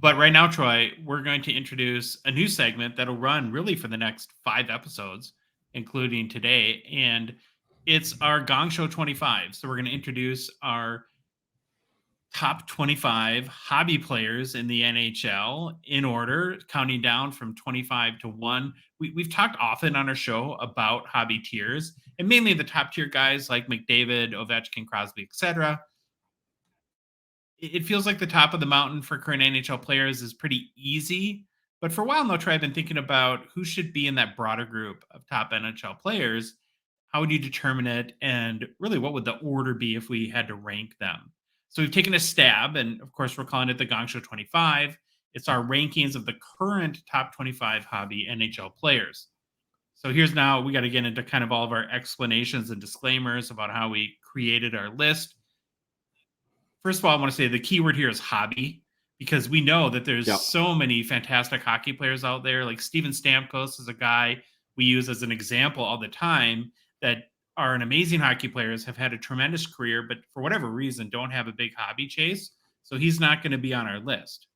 But right now, Troy, we're going to introduce a new segment that'll run really for the next 5 episodes, including today. And it's our Gong Show 25. So we're going to introduce our top 25 hobby players in the NHL in order, counting down from 25 to 1. We've talked often on our show about hobby tiers, and mainly the top tier guys like McDavid, Ovechkin, Crosby, etc. It feels like the top of the mountain for current NHL players is pretty easy. But for a while now, Trey, I've been thinking about who should be in that broader group of top NHL players. How would you determine it? And really, what would the order be if we had to rank them? So we've taken a stab, and of course, we're calling it the Gong Show 25. It's our rankings of the current top 25 hobby NHL players. So here's now, we got to get into kind of all of our explanations and disclaimers about how we created our list. First of all, I want to say the keyword here is hobby, because we know that there's Yep. so many fantastic hockey players out there. Like Steven Stamkos is a guy we use as an example all the time that are an amazing hockey players, have had a tremendous career, but for whatever reason don't have a big hobby chase. So he's not going to be on our list.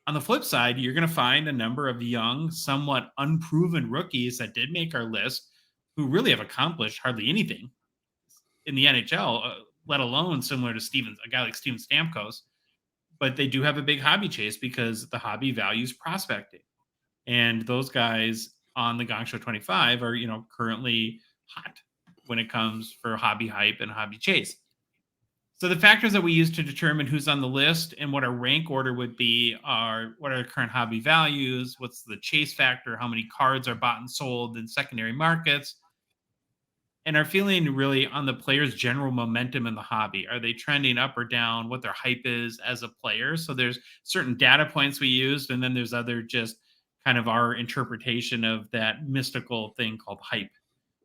On the flip side, you're going to find a number of young, somewhat unproven rookies that did make our list who really have accomplished hardly anything in the NHL, let alone similar to a guy like Steven Stamkos. But they do have a big hobby chase because the hobby values prospecting. And those guys on the Gong Show 25 are, currently hot when it comes for hobby hype and hobby chase. So the factors that we use to determine who's on the list and what our rank order would be are: what are the current hobby values, what's the chase factor, how many cards are bought and sold in secondary markets, and are feeling really on the player's general momentum in the hobby. Are they trending up or down? What their hype is as a player? So there's certain data points we used, and then there's other just kind of our interpretation of that mystical thing called hype,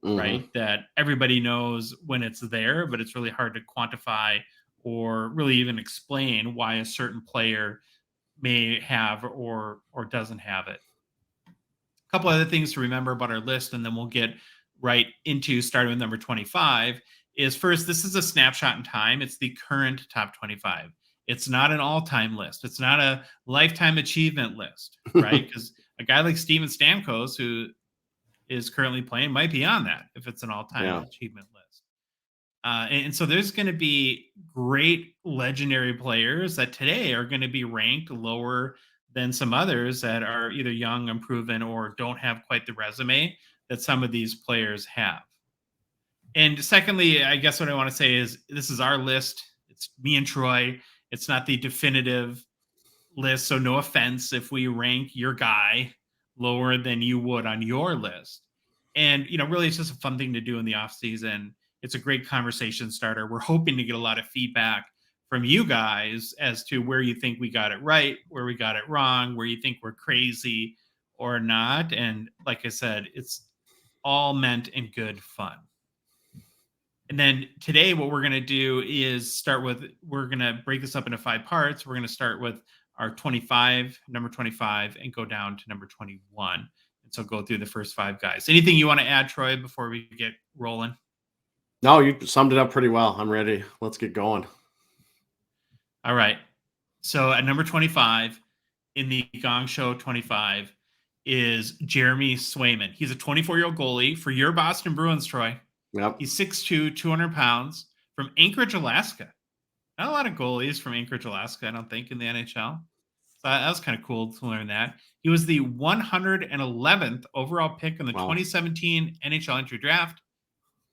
Hmm. right? That everybody knows when it's there, but it's really hard to quantify or really even explain why a certain player may have or doesn't have it. A couple other things to remember about our list, and then we'll get right into starting with number 25. Is first, this is a snapshot in time. It's the current top 25. It's not an all-time list. It's not a lifetime achievement list, right? Because a guy like Steven Stamkos, who is currently playing, might be on that if it's an all-time Yeah. achievement list. And so there's going to be great legendary players that today are going to be ranked lower than some others that are either young, unproven, or don't have quite the resume that some of these players have. And secondly, I guess what I want to say is this is our list. It's me and Troy. It's not the definitive list. So no offense if we rank your guy lower than you would on your list. And, really it's just a fun thing to do in the off season. It's a great conversation starter. We're hoping to get a lot of feedback from you guys as to where you think we got it right, where we got it wrong, where you think we're crazy or not. And like I said, it's all meant in good fun. And then today, what we're going to do is we're going to break this up into 5 parts. We're going to start with our 25, number 25, and go down to number 21. And so go through the first 5 guys. Anything you want to add, Troy, before we get rolling? No, you summed it up pretty well. I'm ready. Let's get going. All right. So at number 25 in the Gong Show 25 is Jeremy Swayman. He's a 24-year-old goalie for your Boston Bruins, Troy. Yep. He's 6'2", 200 pounds, from Anchorage, Alaska. Not a lot of goalies from Anchorage, Alaska, I don't think, in the NHL. So that was kind of cool to learn that. He was the 111th overall pick in the Wow. 2017 NHL entry draft.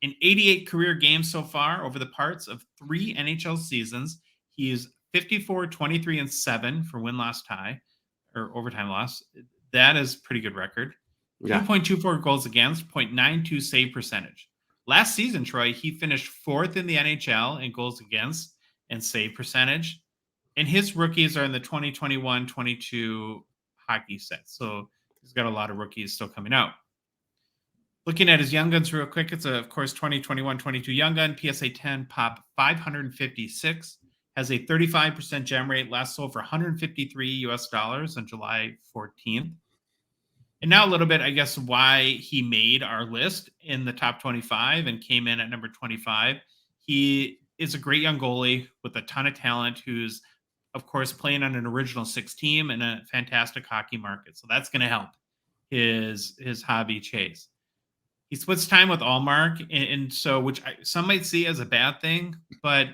In 88 career games so far over the parts of 3 NHL seasons, he's 54, 23, and 7 for win-loss tie, or overtime loss. That is a pretty good record. Yeah. 2.24 goals against, 0.92 save percentage. Last season, Troy, he finished 4th in the NHL in goals against and save percentage. And his rookies are in the 2021-22 hockey set. So he's got a lot of rookies still coming out. Looking at his Young Guns real quick, it's of course 2021-22 Young Gun, PSA 10, pop 556, has a 35% gem rate, last sold for $153 on July 14th. And now a little bit, I guess, why he made our list in the top 25 and came in at number 25. He is a great young goalie with a ton of talent who's of course, playing on an original six team and a fantastic hockey market. So that's going to help his hobby chase. He splits time with Allmark, and so which some might see as a bad thing, but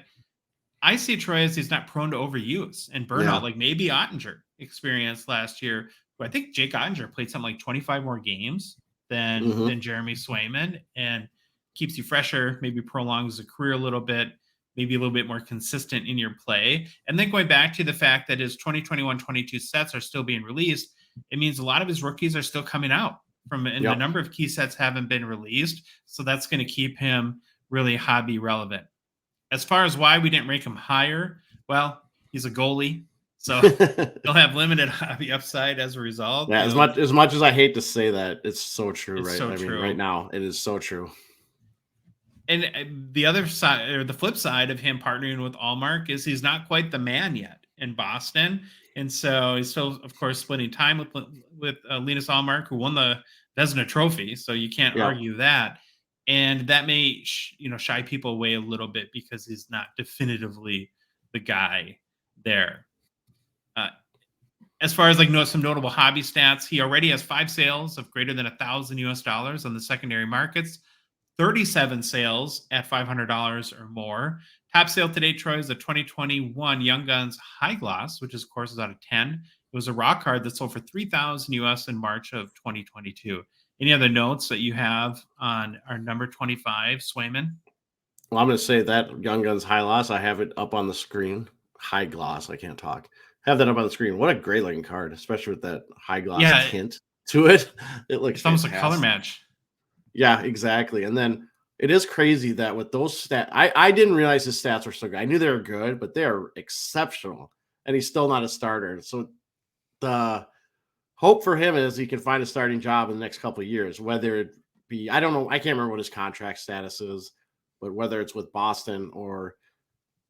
I see Troy as he's not prone to overuse and burnout, Yeah. like maybe Ottinger experienced last year. But I think Jake Ottinger played something like 25 more games Hmm. than Jeremy Swayman, and keeps you fresher, maybe prolongs the career a little bit, maybe a little bit more consistent in your play. And then going back to the fact that his 2021-22 sets are still being released, it means a lot of his rookies are still coming out from, and the Yep. number of key sets haven't been released. So that's going to keep him really hobby relevant. As far as why we didn't rank him higher, well, he's a goalie, so he'll have limited hobby upside as a result. Yeah, You as know, much as I hate to say that, it's so true, it's right? so I mean, right true. now, it is so true. And the other side, or the flip side of him partnering with Allmark, is he's not quite the man yet in Boston, and so he's still, of course, splitting time with Linus Allmark, who won the Vezina Trophy. So you can't Yeah. argue that, and that may shy people away a little bit because he's not definitively the guy there. Uh, as far as like some notable hobby stats, he already has 5 sales of greater than $1,000 on the secondary markets, 37 sales at $500 or more. Top sale today, Troy, is the 2021 Young Guns High Gloss, which is, of course, is out of 10. It was a raw card that sold for 3,000 US in March of 2022. Any other notes that you have on our number 25, Swayman? Well, I'm going to say that Young Guns High Loss, I have it up on the screen. High gloss, I can't talk. Have that up on the screen. What a great looking card, especially with that high gloss Yeah, tint to it. It looks it's almost a color fantastic. match. Yeah, exactly. And then it is crazy that with those stats, I didn't realize his stats were so good. I knew they were good, but they are exceptional. And he's still not a starter. So the hope for him is he can find a starting job in the next couple of years, whether it be, I don't know, I can't remember what his contract status is, but whether it's with Boston or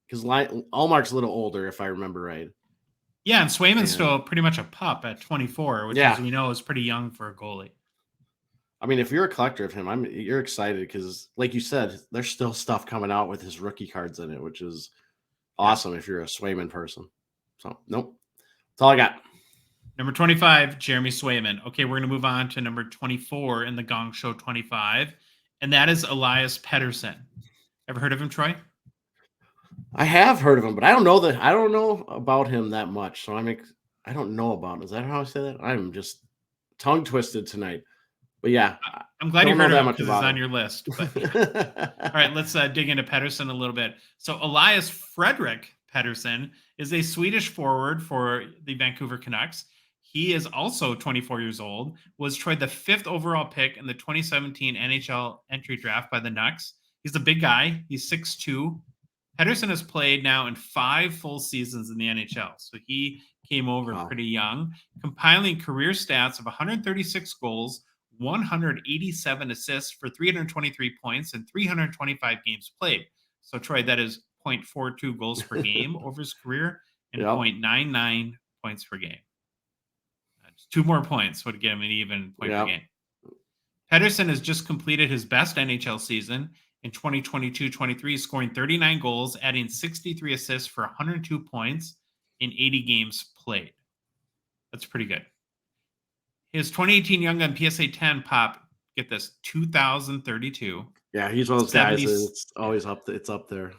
because Allmark's a little older, if I remember right. Yeah, and Swayman's And still pretty much a pup at 24, which, as yeah, we know, is pretty young for a goalie. I mean, if you're a collector of him, you're excited because, like you said, there's still stuff coming out with his rookie cards in it, which is Yeah. awesome if you're a Swayman person. So, nope, that's all I got. Number 25, Jeremy Swayman. Okay, we're going to move on to number 24 in the Gongshow 25, and that is Elias Pettersson. Ever heard of him, Troy? I have heard of him, but I don't know about him that much. So I don't know about him. Is that how I say that? I'm just tongue twisted tonight. But yeah, I I'm glad you don't know heard of that him much because he's about on him. your list. But yeah. All right, let's dig into Pettersson a little bit. So Elias Fredrik Pettersson is a Swedish forward for the Vancouver Canucks. He is also 24 years old, was Troy the 5th overall pick in the 2017 NHL entry draft by the Nucks. He's a big guy. He's 6'2". Pettersson has played now in 5 full seasons in the NHL. So he came over Wow. pretty young, compiling career stats of 136 goals, 187 assists for 323 points and 325 games played. So, Troy, that is 0.42 goals per game over his career and Yep. 0.99 points per game. Just 2 more points would get him an even point per Yep. game. Pettersson has just completed his best NHL season in 2022-23, scoring 39 goals, adding 63 assists for 102 points in 80 games played. That's pretty good. His 2018 Young Gun PSA 10 pop, get this, 2032. Yeah, he's one of those 70, guys that it's yeah, always up. It's up there.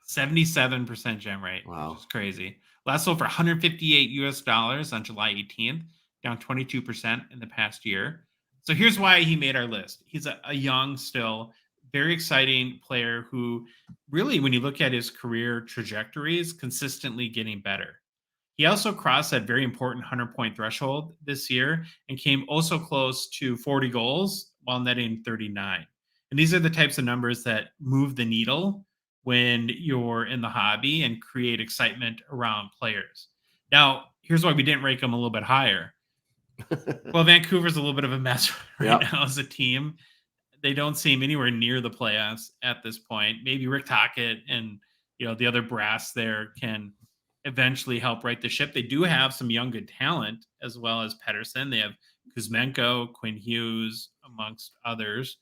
77% gem rate, which Wow. is crazy. Last sold for 158 US dollars on July 18th, down 22% in the past year. So here's why he made our list. He's a young, still very exciting player who really, when you look at his career trajectory, is consistently getting better. He also crossed that very important 100-point threshold this year and came also close to 40 goals while netting 39. And these are the types of numbers that move the needle when you're in the hobby and create excitement around players. Now, here's why we didn't rank him a little bit higher. Well, Vancouver's a little bit of a mess right Yep. now as a team. They don't seem anywhere near the playoffs at this point. Maybe Rick Tocchet and the other brass there can eventually help right the ship. They do have some young good talent as well as Pettersson. They have Kuzmenko, Quinn Hughes, amongst others.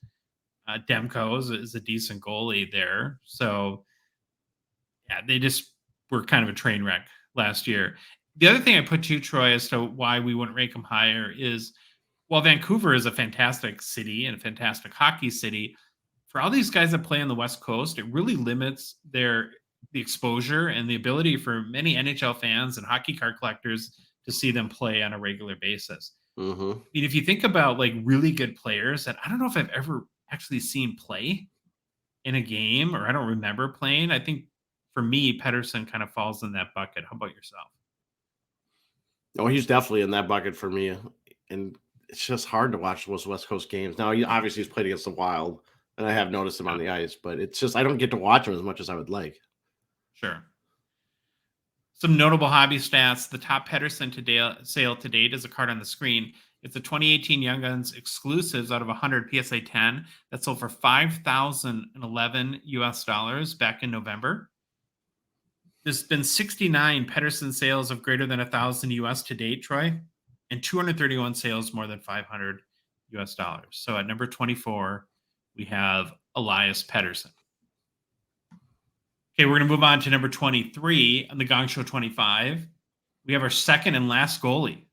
Demko is a decent goalie there. So yeah, they just were kind of a train wreck last year. The other thing I put to Troy as to why we wouldn't rank him higher is while Vancouver is a fantastic city and a fantastic hockey city, for all these guys that play on the West Coast, it really limits the exposure and the ability for many NHL fans and hockey card collectors to see them play on a regular basis. Mm-hmm. I mean, if you think about like really good players that I don't know if I've ever actually seen play in a game, or I don't remember playing, I think for me, Pedersen kind of falls in that bucket. How about yourself? Oh, he's definitely in that bucket for me, and it's just hard to watch those West Coast games. Now, he obviously he's played against the Wild, and I have noticed him on Yeah, the ice, but it's just I don't get to watch him as much as I would like. sure. Some notable hobby stats. The top Pedersen sale to date is a card on the screen. It's a 2018 Young Guns exclusives out of 100 PSA 10 that sold for 5,011 US dollars back in November. There's been 69 Pedersen sales of greater than 1,000 US to date, Troy, and 231 sales more than 500 US dollars. So at number 24, we have Elias Pedersen. Okay, we're going to move on to number 23 on the Gongshow 25. We have our second and last goalie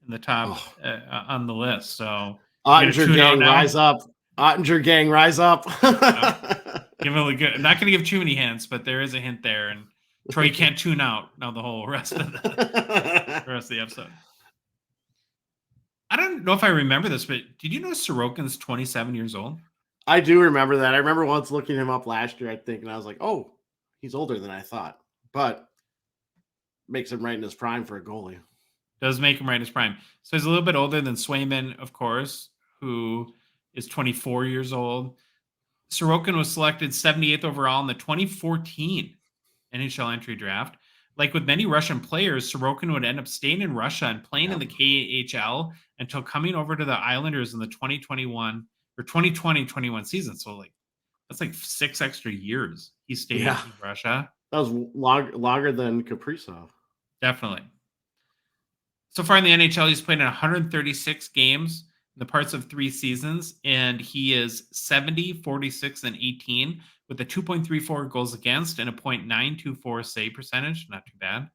in the top Oh, on the list. So you got to Ottinger tune out gang, now. rise up! Ottinger gang, rise up! Give him I'm not going to give too many hints, but there is a hint there. And Troy, you can't tune out now the whole rest of the episode. I don't know if I remember this, but did you know Sorokin's 27 years old? I do remember that. I remember once looking him up last year, I think, and I was like, oh, he's older than I thought. But makes him right in his prime for a goalie. Does make him right in his prime. So he's a little bit older than Swayman, of course, who is 24 years old. Sorokin was selected 78th overall in the 2014 NHL entry draft. Like with many Russian players, Sorokin would end up staying in Russia and playing in the KHL until coming over to the Islanders in the 2021 or 2020-21 season. So like that's like 6 extra years he stayed in Russia. That was longer than Kaprizov. Definitely. So far in the NHL, he's played in 136 games in the parts of 3 seasons, and he is 70, 46, and 18 with a 2.34 goals against and a .924 save percentage. Not too bad.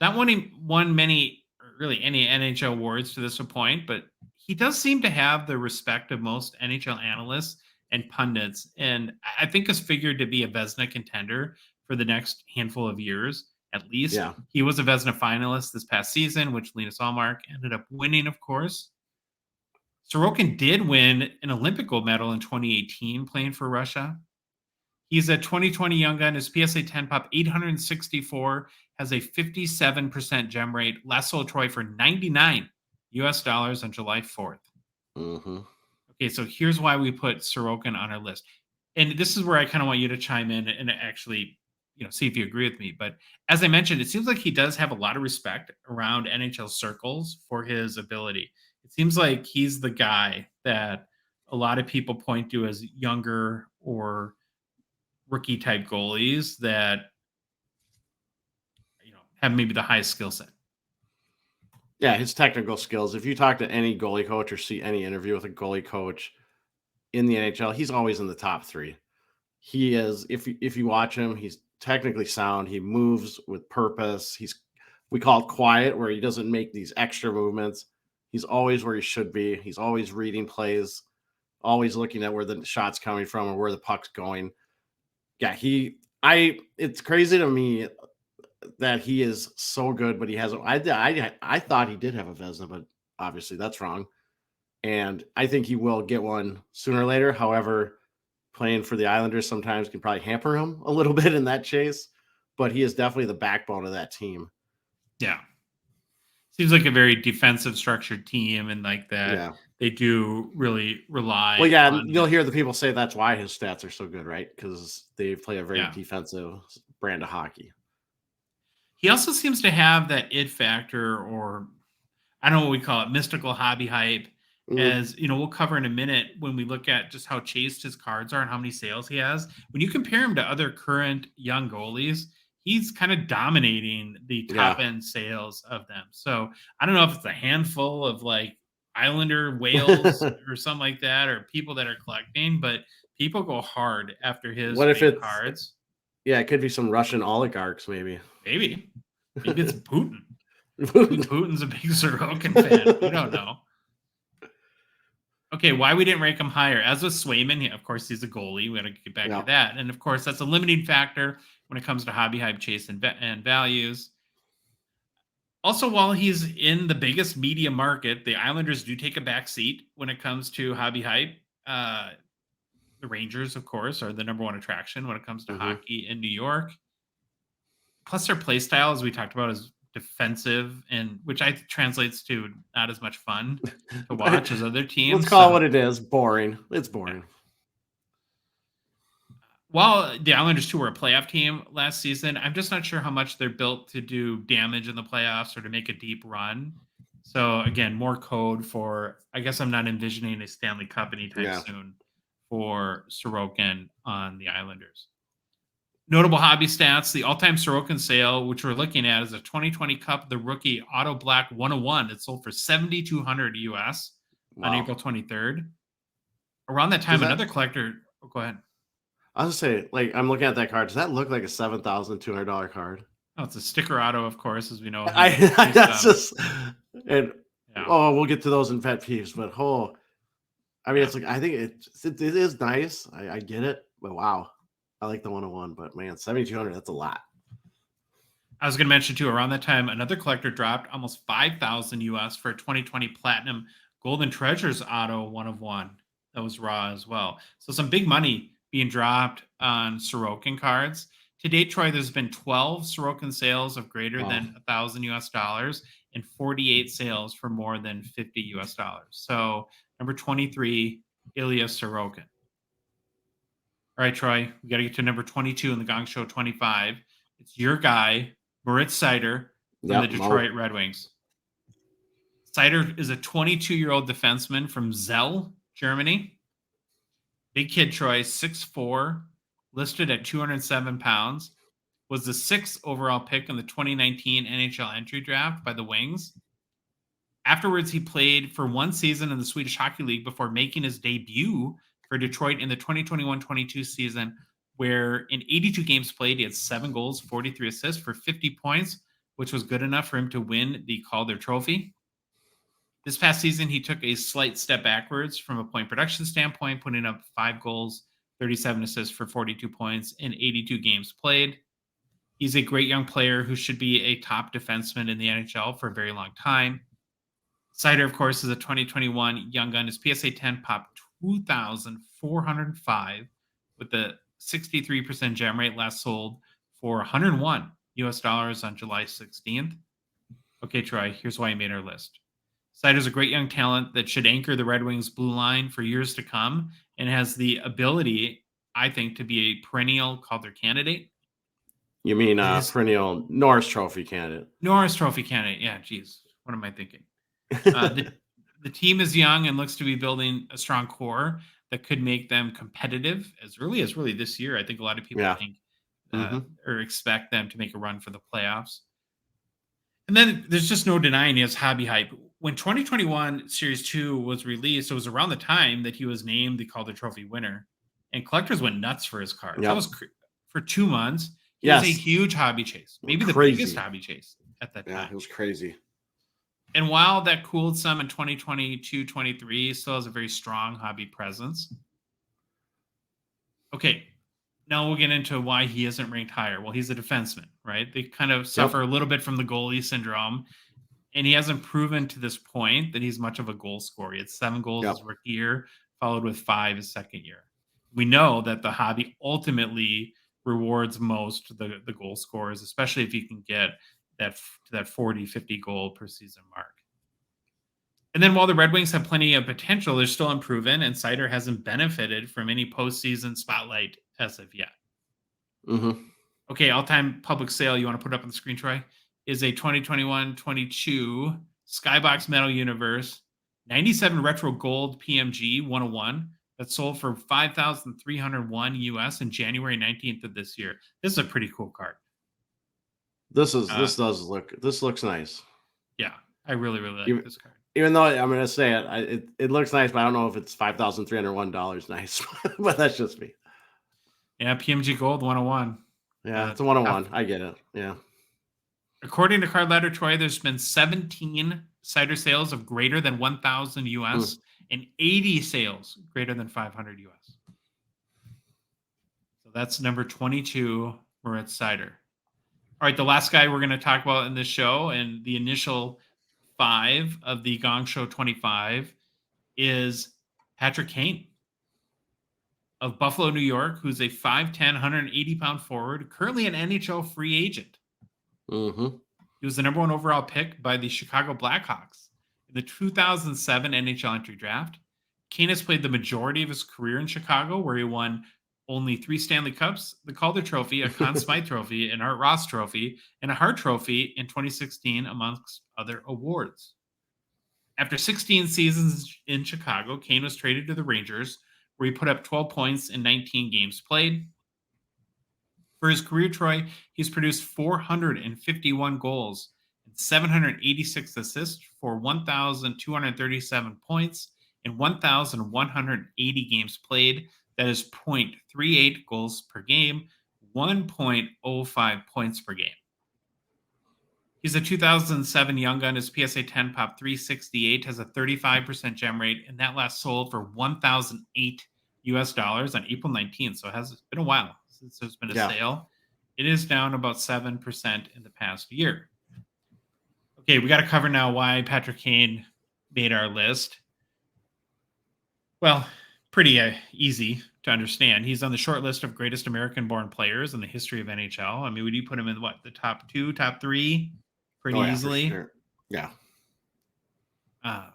Not won many, really any NHL awards to this point, but he does seem to have the respect of most NHL analysts and pundits, and I think is figured to be a Vezina contender for the next handful of years. At least he was a Vezina finalist this past season, which Linus Ullmark ended up winning, of course. Sorokin did win an Olympic gold medal in 2018 playing for Russia. He's a 2020 Young Gun. His PSA 10 pop 864, has a 57% gem rate. Last sold Troy for 99 US dollars on July 4th. Mm-hmm. Okay, so here's why we put Sorokin on our list. And this is where I kind of want you to chime in and actually see if you agree with me. But as I mentioned, it seems like he does have a lot of respect around NHL circles for his ability. It seems like he's the guy that a lot of people point to as younger or rookie type goalies that have maybe the highest skill set. Yeah, his technical skills. If you talk to any goalie coach or see any interview with a goalie coach in the NHL, he's always in the top 3. He is, if you watch him, he's technically sound. He moves with purpose. We call it quiet, where he doesn't make these extra movements. He's always where he should be. He's always reading plays, always looking at where the shot's coming from or where the puck's going. Yeah, it's crazy to me that he is so good, but he hasn't. I thought he did have a Vezina, but obviously that's wrong. And I think he will get one sooner or later. However, playing for the Islanders sometimes can probably hamper him a little bit in that chase, but he is definitely the backbone of that team. Yeah. Seems like a very defensive structured team, and like that they do really rely on you'll hear the people say that's why his stats are so good, right? Because they play a very defensive brand of hockey. He also seems to have that it factor, or I don't know what we call it, mystical hobby hype. As we'll cover in a minute when we look at just how chased his cards are and how many sales he has. When you compare him to other current young goalies, he's kind of dominating the top end sales of them. So I don't know if it's a handful of like Islander whales or something like that, or people that are collecting, but people go hard after his cards. Yeah, it could be some Russian oligarchs, maybe. Maybe it's Putin. Maybe Putin's a big Sorokin fan. We don't know. Okay, why we didn't rank him higher? As with Swayman, of course, he's a goalie. We got to get back to Yeah. that, and of course, that's a limiting factor when it comes to hobby hype, chase, and values. Also, while he's in the biggest media market, the Islanders do take a back seat when it comes to hobby hype. Uh, the Rangers, of course, are the number one attraction when it comes to Hmm. hockey in New York. Plus, their play style, as we talked about, is defensive, and which I translates to not as much fun to watch as other Let's teams. call it So, what it is. Boring. It's yeah. boring. While the Islanders too were a playoff team last season, I'm just not sure how much they're built to do damage in the playoffs or to make a deep run. So again, more code for. I guess I'm not envisioning a Stanley Cup anytime Yeah. soon for Sorokin on the Islanders. Notable hobby stats: the all-time Sorokin sale, which we're looking at, is a 2020 Cup, the rookie Auto Black 101. It sold for 7,200 US on Wow. April 23rd. Around that Does time, that? another collector. Oh, go ahead. I was gonna say, like, I'm looking at that card. Does that look like a $7,200 card? Oh, it's a sticker auto, of course, as we know he's I based that's on. just and Yeah, oh, we'll get to those in pet peeves, but I mean, yeah. it's like I think it is nice. I get it, but wow, I like the 101. But man, 7,200, that's a lot. I was going to mention too. Around that time, another collector dropped almost 5,000 US for a 2020 Platinum Golden Treasures auto 1 of 1. That was raw as well. So some big money being dropped on Sorokin cards. To date, Troy, there's been 12 Sorokin sales of greater Wow. than $1,000 and 48 sales for more than $50. So number 23, Ilya Sorokin. All right, Troy, we got to get to number 22 in the Gongshow 25. It's your guy, Moritz Seider from the Yep, Mo. Detroit Red Wings. Seider is a 22-year-old defenseman from Zell, Germany. Big kid, Troy, 6'4", listed at 207 pounds. Was the sixth overall pick in the 2019 NHL entry draft by the Wings. Afterwards, he played for one season in the Swedish Hockey League before making his debut for Detroit in the 2021-22 season, where in 82 games played, he had 7 goals, 43 assists for 50 points, which was good enough for him to win the Calder Trophy. This past season, he took a slight step backwards from a point production standpoint, putting up 5 goals, 37 assists for 42 points in 82 games played. He's a great young player who should be a top defenseman in the NHL for a very long time. Seider, of course, is a 2021 Young Gun. His PSA 10 popped 2,405 with the 63% gem rate, last sold for 101 US dollars on July 16th. Okay, Troy, here's why he made our list. Seider's a great young talent that should anchor the Red Wings blue line for years to come and has the ability, I think, to be a perennial Calder candidate. You mean His perennial Norris Trophy candidate? Norris Trophy candidate. Yeah, geez. What am I thinking? The team is young and looks to be building a strong core that could make them competitive as early as really this year. I think a lot of people Yeah. think Hmm. or expect them to make a run for the playoffs. And then there's just no denying his hobby hype. When 2021 Series 2 was released, it was around the time that he was named the Calder Trophy winner. And collectors went nuts for his cards. That Yep. was for 2 months. He was a Yes. huge hobby chase, maybe the biggest Crazy. hobby chase at that Yeah, time. it was crazy. And while that cooled some in 2022, 23, he still has a very strong hobby presence. Okay, now we'll get into why he isn't ranked higher. Well, he's a defenseman, right? They kind of Yep. suffer a little bit from the goalie syndrome, and he hasn't proven to this point that he's much of a goal scorer. He had 7 goals Yep. his rookie year, followed with 5 his second year. We know that the hobby ultimately rewards most the goal scorers, especially if you can get that 40, 50 goal per season mark. And then while the Red Wings have plenty of potential, they're still unproven, and Seider hasn't benefited from any postseason spotlight as of yet. Hmm. Okay, all-time public sale you want to put up on the screen, Troy, is a 2021-22 Skybox Metal Universe 97 Retro Gold PMG 101 that sold for 5,301 US in January 19th of this year. This is a pretty cool card. This Uh, looks nice. yeah, I really, really like Even, this card. even though I'm gonna say it looks nice, but I don't know if it's $5,301 nice. But that's just me. Yeah, PMG Gold 101. Yeah, it's a one on Top one. I get it. Yeah. According to Card Ladder Troy, there's been 17 cider sales of greater than 1,000 Mm. US and 80 sales greater than 500 US. So that's number 22, Moritz Cider. All right, the last guy we're going to talk about in this show and the initial 5 of the Gongshow 25 is Patrick Kane of Buffalo, New York, who's a 5'10", 180-pound forward, currently an NHL free agent. Mm-hmm. He was the number 1 overall pick by the Chicago Blackhawks in the 2007 NHL entry draft. Kane has played the majority of his career in Chicago, where he won only 3 Stanley Cups, the Calder Trophy, a Conn Smythe Trophy, an Art Ross Trophy, and a Hart Trophy in 2016, amongst other awards. After 16 seasons in Chicago, Kane was traded to the Rangers, where he put up 12 points in 19 games played. For his career, Troy, he's produced 451 goals and 786 assists for 1,237 points in 1,180 games played. That is 0.38 goals per game, 1.05 points per game. He's a 2007 Young Gun. His PSA 10 pop 368, has a 35% gem rate, and that last sold for 1,008 US dollars on April 19th. So it has been a while since there's been a Yeah. sale. It is down about 7% in the past year. Okay, we got to cover now why Patrick Kane made our list. Well, pretty easy to understand. He's on the short list of greatest American-born players in the history of NHL. I mean, would you put him in what, the top 2, top 3, pretty Oh yeah, for easily? sure. Yeah. Um,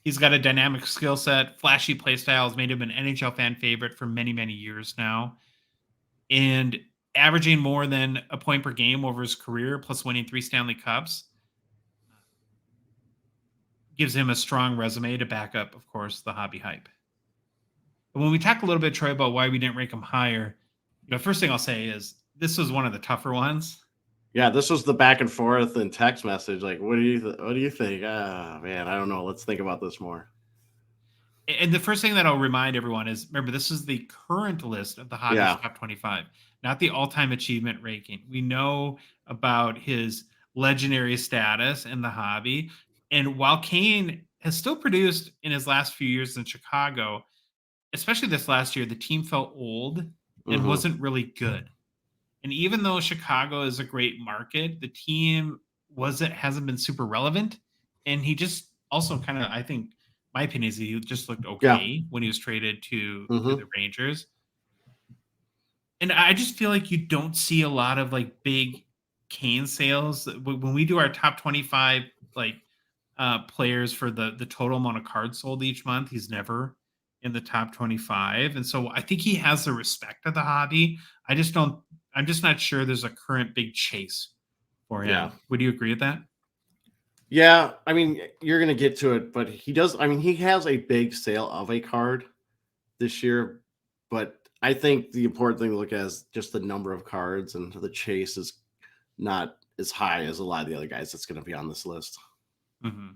he's got a dynamic skill set, flashy play styles, made him an NHL fan favorite for many, many years now. And averaging more than a point per game over his career, plus winning 3 Stanley Cups, gives him a strong resume to back up, of course, the hobby hype. And when we talk a little bit, Troy, about why we didn't rank him higher, first thing I'll say is this was one of the tougher ones. Yeah, this was the back and forth and text message. Like, what do you think? Ah, man, I don't know. Let's think about this more. And the first thing that I'll remind everyone is, remember, this is the current list of the Hobby's top 25, not the all-time achievement ranking. We know about his legendary status in the hobby. And while Kane has still produced in his last few years in Chicago, especially this last year, the team felt old and wasn't really good. And even though Chicago is a great market, the team hasn't been super relevant. And he just also kind of, I think, my opinion is he just looked okay when he was traded to the Rangers. And I just feel like you don't see a lot of like big Kane sales when we do our top 25 like players for the total amount of cards sold each month. He's never in the top 25. And so I think he has the respect of the hobby. I'm just not sure there's a current big chase for him. Yeah. Would you agree with that? Yeah, I mean, you're going to get to it, but he does. I mean, he has a big sale of a card this year, but I think the important thing to look at is just the number of cards, and the chase is not as high as a lot of the other guys that's going to be on this list. Mm-hmm.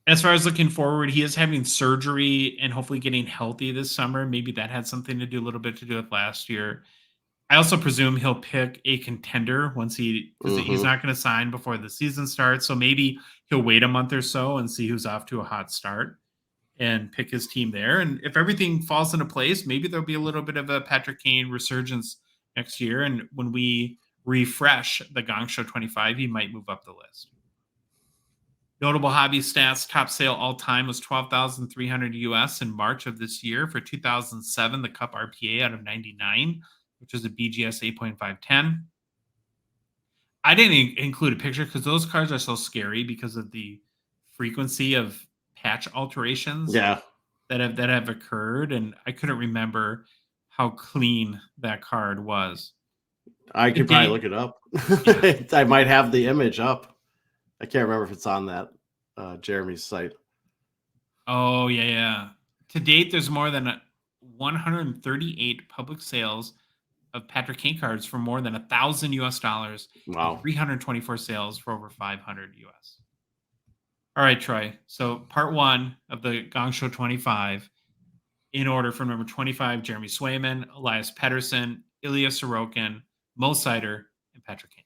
As far as looking forward, he is having surgery and hopefully getting healthy this summer. Maybe that had something to do a little bit to do with last year. I also presume he'll pick a contender once because he's not going to sign before the season starts. So maybe he'll wait a month or so and see who's off to a hot start and pick his team there. And if everything falls into place, maybe there'll be a little bit of a Patrick Kane resurgence next year. And when we refresh the Gongshow 25, he might move up the list. Notable hobby stats: top sale all time was 12,300 US in March of this year. For 2007, the Cup RPA out of 99, which is a BGS 8.510. I didn't include a picture because those cards are so scary because of the frequency of patch alterations that have occurred, and I couldn't remember how clean that card was. I could probably look it up. Yeah. I might have the image up. I can't remember if it's on that Jeremy's site. Oh, yeah. To date, there's more than 138 public sales of Patrick Kane cards for more than 1,000 US dollars. Wow. And 324 sales for over 500 US. All right, Troy. So part 1 of the Gongshow 25, in order from number 25, Jeremy Swayman, Elias Pettersson, Ilya Sorokin, Mo Sider, and Patrick Kane.